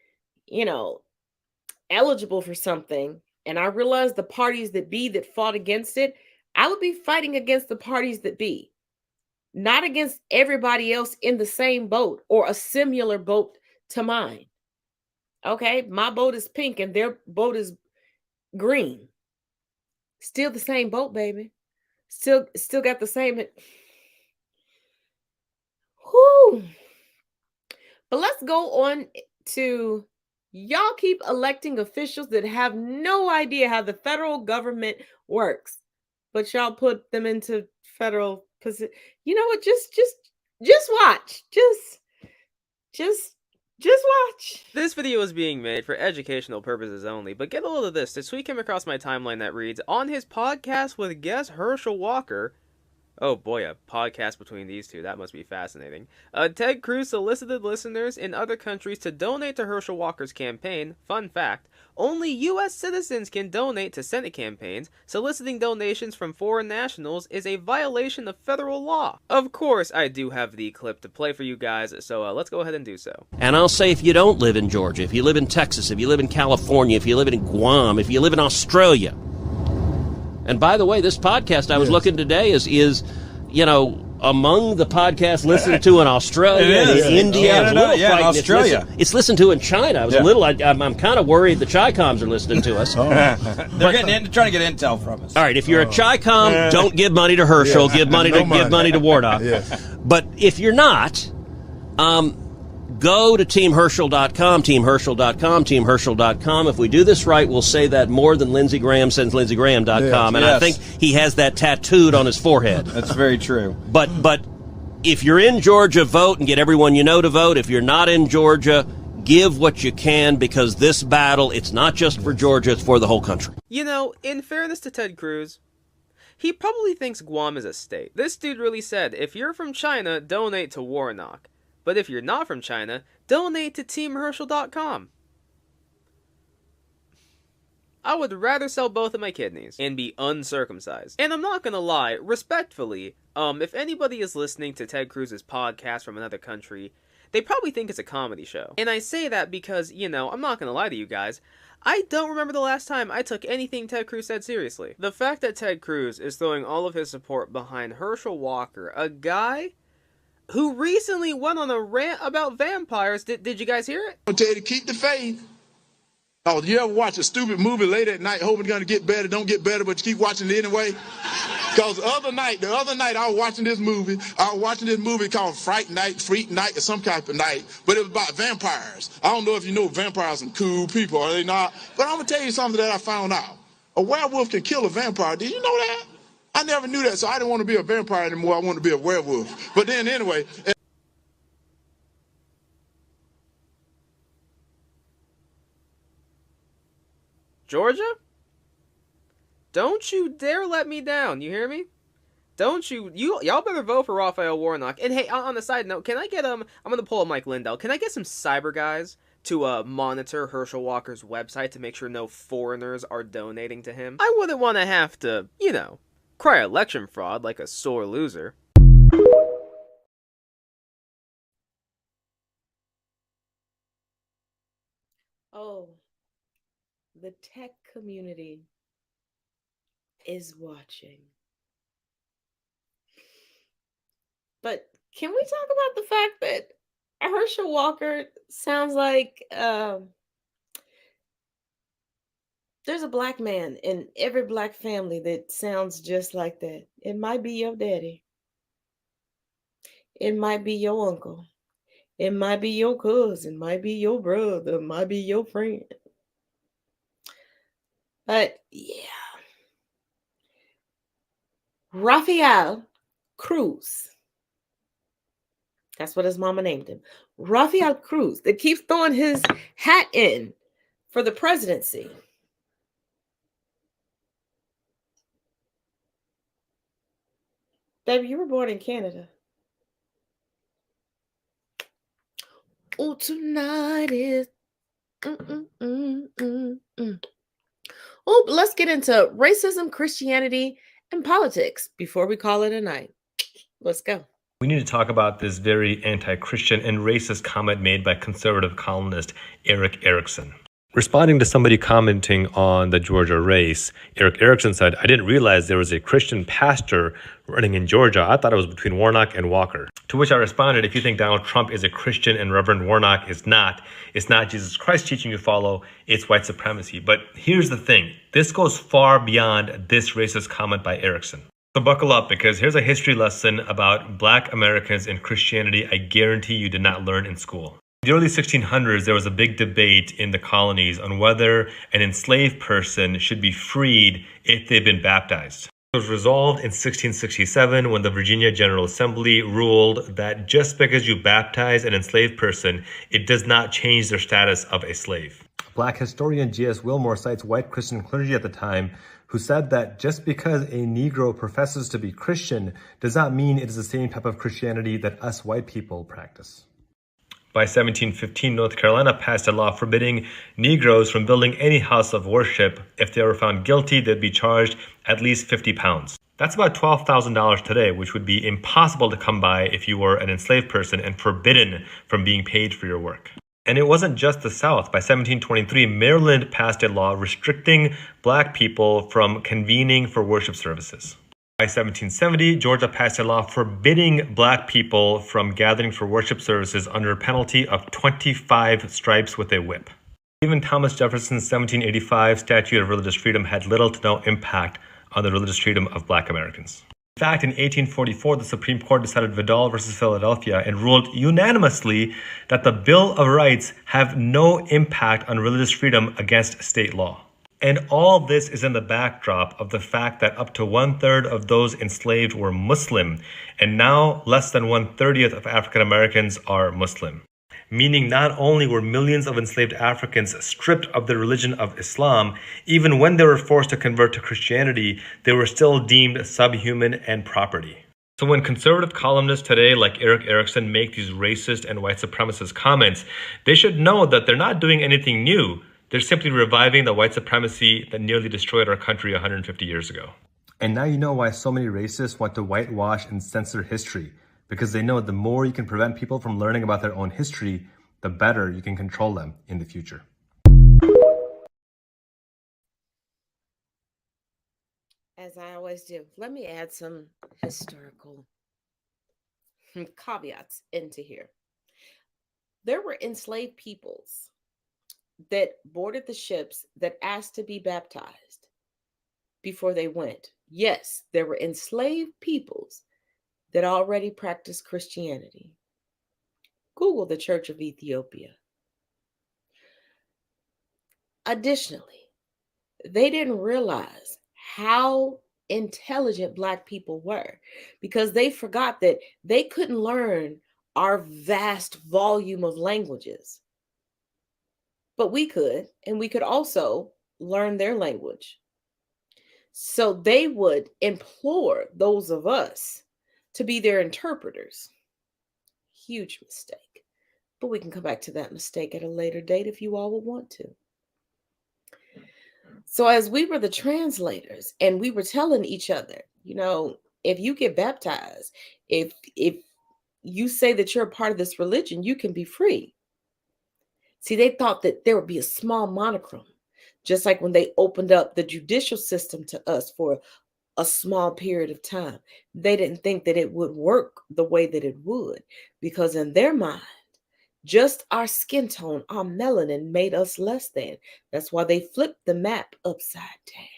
eligible for something, and I realized the parties that be that fought against it, I would be fighting against the parties that be, not against everybody else in the same boat or a similar boat to mine. Okay, my boat is pink and their boat is green. Still the same boat, baby. Still got the same. Whew. But let's go on to y'all keep electing officials that have no idea how the federal government works, but y'all put them into federal position. You know what? Just watch. Just watch. This video is being made for educational purposes only, but get a load of this. This week came across my timeline that reads, on his podcast with guest Herschel Walker. Oh boy, a podcast between these two. That must be fascinating. Ted Cruz solicited listeners in other countries to donate to Herschel Walker's campaign. Fun fact, only U.S. citizens can donate to Senate campaigns. Soliciting donations from foreign nationals is a violation of federal law. Of course, I do have the clip to play for you guys, so let's go ahead and do so. And I'll say, if you don't live in Georgia, if you live in Texas, if you live in California, if you live in Guam, if you live in Australia. And by the way, this podcast I was looking today is you know, among the podcasts listened to in Australia and in India. Canada, in Australia. It's listened to in China. I was I'm kind of worried the Chi-Coms are listening to us. They're trying to get intel from us. All right, if you're a Chi-Com, don't give money to Herschel. Give money to Warnock. But if you're not, go to teamherschel.com, teamherschel.com, teamherschel.com. If we do this right, we'll say that more than Lindsey Graham sends lindseygraham.com. And I think he has that tattooed on his forehead. That's very true. But if you're in Georgia, vote and get everyone you know to vote. If you're not in Georgia, give what you can, because this battle, it's not just for Georgia, it's for the whole country. You know, in fairness to Ted Cruz, he probably thinks Guam is a state. This dude really said, if you're from China, donate to Warnock. But if you're not from China, donate to teamherschel.com. I would rather sell both of my kidneys and be uncircumcised. And I'm not gonna lie, respectfully, if anybody is listening to Ted Cruz's podcast from another country, they probably think it's a comedy show. And I say that because, you know, I'm not gonna lie to you guys, I don't remember the last time I took anything Ted Cruz said seriously. The fact that Ted Cruz is throwing all of his support behind Herschel Walker, a guy who recently went on a rant about vampires. Did you guys hear it? I'll tell you to keep the faith. Oh, you ever watch a stupid movie late at night hoping it's going to get better, don't get better, but you keep watching it anyway? Because the other night I was watching this movie. I was watching this movie called Freak Night, or some type of night, but it was about vampires. I don't know if you know vampires are some cool people, are they not? But I'm going to tell you something that I found out. A werewolf can kill a vampire. Did you know that? I never knew that, so I didn't want to be a vampire anymore. I wanted to be a werewolf. But then anyway... Georgia? Don't you dare let me down, you hear me? Don't y'all better vote for Raphael Warnock. And hey, on a side note, can I get, I'm gonna pull up Mike Lindell. Can I get some cyber guys to monitor Herschel Walker's website to make sure no foreigners are donating to him? I wouldn't want to have to, you know, cry election fraud like a sore loser. Oh, the tech community is watching. But can we talk about the fact that Herschel Walker sounds like there's a black man in every black family that sounds just like that. It might be your daddy. It might be your uncle. It might be your cousin. It might be your brother. It might be your friend. But yeah. Raphael Cruz. That's what his mama named him. Raphael Cruz, that keeps throwing his hat in for the presidency. Baby, you were born in Canada. Oh, tonight is... Oh, but let's get into racism, Christianity, and politics before we call it a night. Let's go. We need to talk about this very anti-Christian and racist comment made by conservative columnist Eric Erickson. Responding to somebody commenting on the Georgia race, Eric Erickson said, "I didn't realize there was a Christian pastor running in Georgia. I thought it was between Warnock and Walker." To which I responded, "If you think Donald Trump is a Christian and Reverend Warnock is not, it's not Jesus Christ teaching you to follow, it's white supremacy." But here's the thing. This goes far beyond this racist comment by Erickson. So buckle up, because here's a history lesson about Black Americans and Christianity I guarantee you did not learn in school. In the early 1600s, there was a big debate in the colonies on whether an enslaved person should be freed if they've been baptized. It was resolved in 1667 when the Virginia General Assembly ruled that just because you baptize an enslaved person, it does not change their status of a slave. Black historian J.S. Wilmore cites white Christian clergy at the time who said that just because a Negro professes to be Christian does not mean it is the same type of Christianity that us white people practice. By 1715, North Carolina passed a law forbidding Negroes from building any house of worship. If they were found guilty, they'd be charged at least 50 pounds. That's about $12,000 today, which would be impossible to come by if you were an enslaved person and forbidden from being paid for your work. And it wasn't just the South. By 1723, Maryland passed a law restricting Black people from convening for worship services. By 1770, Georgia passed a law forbidding Black people from gathering for worship services under penalty of 25 stripes with a whip. Even Thomas Jefferson's 1785 Statute of Religious Freedom had little to no impact on the religious freedom of Black Americans. In fact, in 1844, the Supreme Court decided Vidal versus Philadelphia and ruled unanimously that the Bill of Rights have no impact on religious freedom against state law. And all this is in the backdrop of the fact that up to 1/3 of those enslaved were Muslim, and now less than 1/30 of African Americans are Muslim. Meaning not only were millions of enslaved Africans stripped of the religion of Islam, even when they were forced to convert to Christianity, they were still deemed subhuman and property. So when conservative columnists today like Eric Erickson make these racist and white supremacist comments, they should know that they're not doing anything new. They're simply reviving the white supremacy that nearly destroyed our country 150 years ago. And now you know why so many racists want to whitewash and censor history, because they know the more you can prevent people from learning about their own history, the better you can control them in the future. As I always do, let me add some historical caveats into here. There were enslaved peoples that boarded the ships that asked to be baptized before they went. Yes, there were enslaved peoples that already practiced Christianity. Google the Church of Ethiopia. Additionally, they didn't realize how intelligent Black people were because they forgot that they couldn't learn our vast volume of languages. But we could, and we could also learn their language. So they would implore those of us to be their interpreters. Huge mistake. But we can come back to that mistake at a later date if you all would want to. So as we were the translators and we were telling each other, you know, if you get baptized, if you say that you're a part of this religion, you can be free. See, they thought that there would be a small monochrome, just like when they opened up the judicial system to us for a small period of time. They didn't think that it would work the way that it would, because in their mind, just our skin tone, our melanin made us less than. That's why they flipped the map upside down.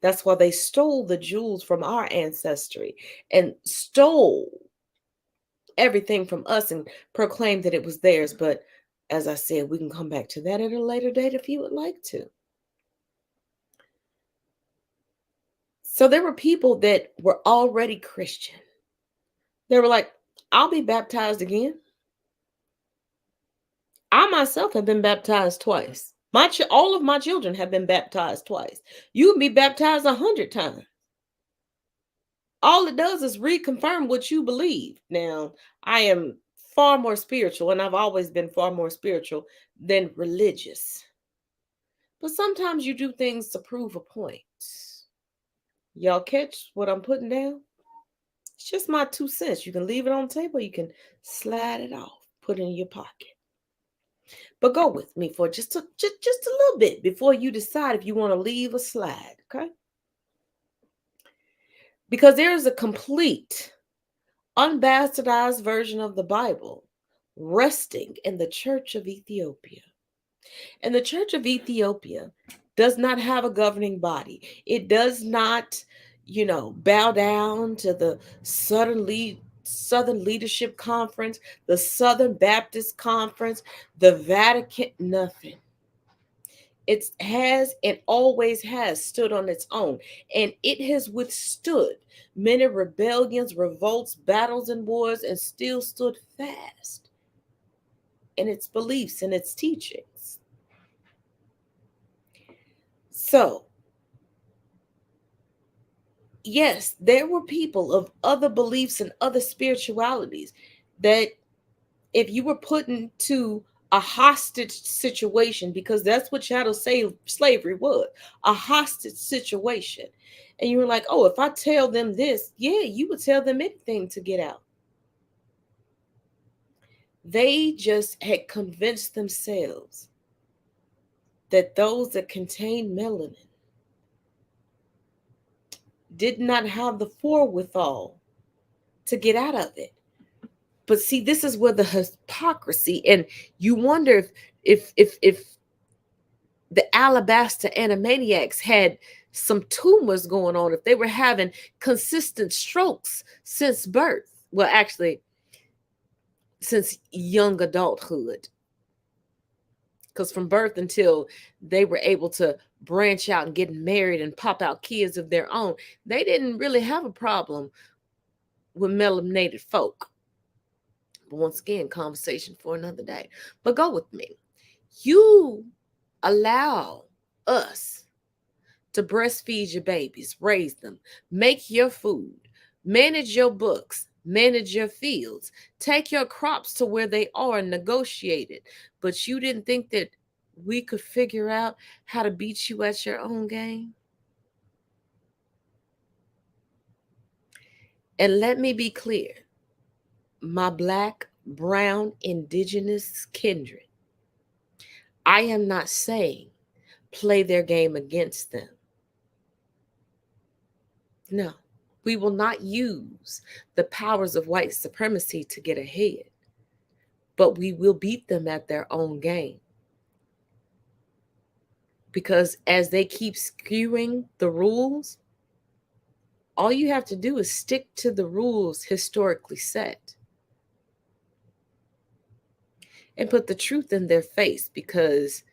That's why they stole the jewels from our ancestry and stole everything from us and proclaimed that it was theirs. But as I said, we can come back to that at a later date if you would like to. So there were people that were already Christian. They were like, I'll be baptized again. I myself have been baptized twice. All of my children have been baptized twice. You can be baptized 100 times. All it does is reconfirm what you believe. Now, I am far more spiritual, and I've always been far more spiritual than religious. But sometimes you do things to prove a point. Y'all catch what I'm putting down? It's just my 2 cents. You can leave it on the table. You can slide it off, put it in your pocket. But go with me for just a little bit before you decide if you want to leave or slide, okay? Because there is a complete, unbastardized version of the Bible resting in the Church of Ethiopia. And the Church of Ethiopia does not have a governing body. It does not, bow down to the Southern Leadership Conference, the Southern Baptist Conference, the Vatican, nothing. It has and always has stood on its own, and it has withstood many rebellions, revolts, battles, and wars, and still stood fast in its beliefs and its teachings. So, yes, there were people of other beliefs and other spiritualities that if you were put into a hostage situation, because that's what chattel slavery was, a hostage situation, and you were like, oh, if I tell them this, yeah, you would tell them anything to get out. They just had convinced themselves that those that contained melanin did not have the forewithal to get out of it. But see, this is where the hypocrisy, and you wonder if the alabaster animaniacs had some tumors going on, if they were having consistent strokes since birth. Well, actually, since young adulthood. Because from birth until they were able to branch out and get married and pop out kids of their own, they didn't really have a problem with melanated folk. But once again, conversation for another day. But go with me. You allow us to breastfeed your babies, raise them, make your food, manage your books, manage your fields, take your crops to where they are and negotiate it. But you didn't think that we could figure out how to beat you at your own game? And let me be clear, my Black, brown, indigenous kindred, I am not saying play their game against them. No, we will not use the powers of white supremacy to get ahead, but we will beat them at their own game. Because as they keep skewing the rules, all you have to do is stick to the rules historically set and put the truth in their face, because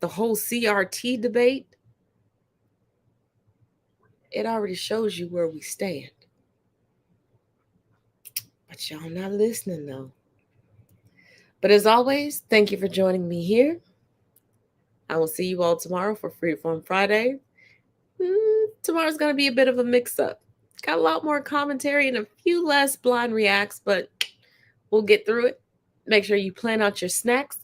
the whole CRT debate, it already shows you where we stand. But y'all not listening though. But as always, thank you for joining me here. I will see you all tomorrow for Freeform Friday. Tomorrow's going to be a bit of a mix-up. Got a lot more commentary and a few less blind reacts, but we'll get through it. Make sure you plan out your snacks,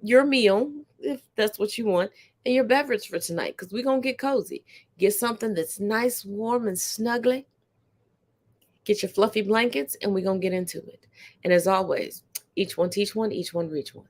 your meal, if that's what you want, and your beverage for tonight, because we're going to get cozy. Get something that's nice, warm, and snuggly. Get your fluffy blankets, and we're going to get into it. And as always, each one teach one, each one reach one.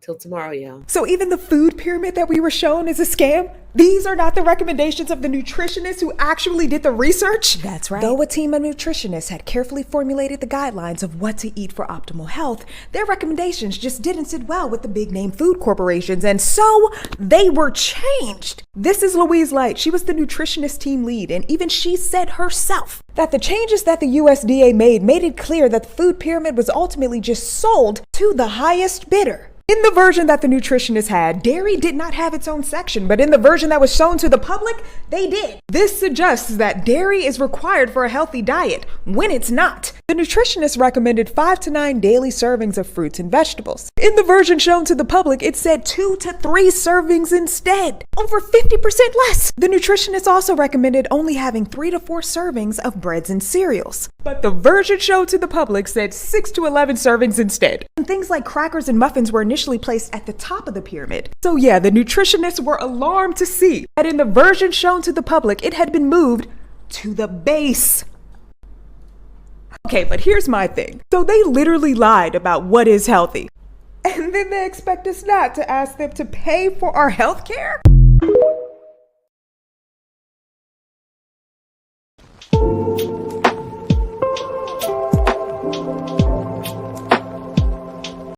Till tomorrow, y'all. So even the food pyramid that we were shown is a scam? These are not the recommendations of the nutritionists who actually did the research? That's right. Though a team of nutritionists had carefully formulated the guidelines of what to eat for optimal health, their recommendations just didn't sit well with the big name food corporations, and so they were changed. This is Louise Light. She was the nutritionist team lead, and even she said herself that the changes that the USDA made it clear that the food pyramid was ultimately just sold to the highest bidder. In the version that the nutritionists had, dairy did not have its own section, but in the version that was shown to the public, they did. This suggests that dairy is required for a healthy diet, when it's not. The nutritionists recommended 5 to 9 daily servings of fruits and vegetables. In the version shown to the public, it said 2 to 3 servings instead, over 50% less. The nutritionists also recommended only having 3 to 4 servings of breads and cereals. But the version shown to the public said 6 to 11 servings instead. And things like crackers and muffins were initially placed at the top of the pyramid. So yeah, the nutritionists were alarmed to see that in the version shown to the public, it had been moved to the base. Okay, but here's my thing. So they literally lied about what is healthy. And then they expect us not to ask them to pay for our health care?